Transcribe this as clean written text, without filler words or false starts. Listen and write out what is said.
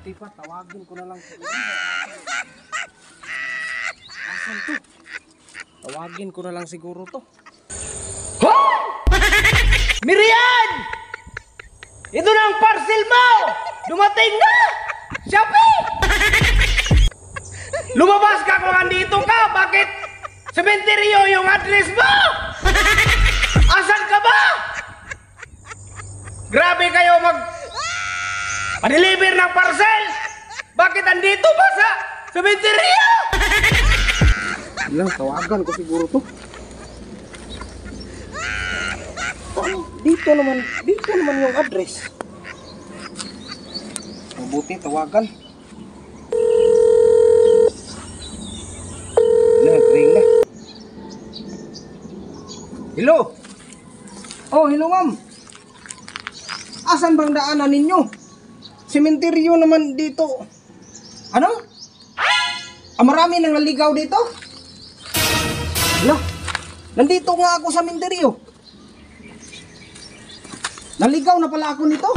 Buti pa, tawagin ko na lang si Guro. Asan to? Tawagin ko na lang siguro to. Hoy! Miriam! Ito na ang parcel mo! Dumating na! Shopee! Lumabas ka kung andito ka! Bakit? Sementeryo yung address mo! Asan ka ba? Grabe kayo pa-deliver ng parcel! Bakit andito ba sa sementeryo? Ilang tawagan ko siguro to. Dito naman yung address. Mabuti tawagan. Ring na. Hello. Oh, hello ma'am. Asan bang daanan ninyo? Sementeryo naman dito. Ano? Marami nang naligaw dito? Hala, nandito nga ako sa sementeryo. Naligaw na pala ako nito.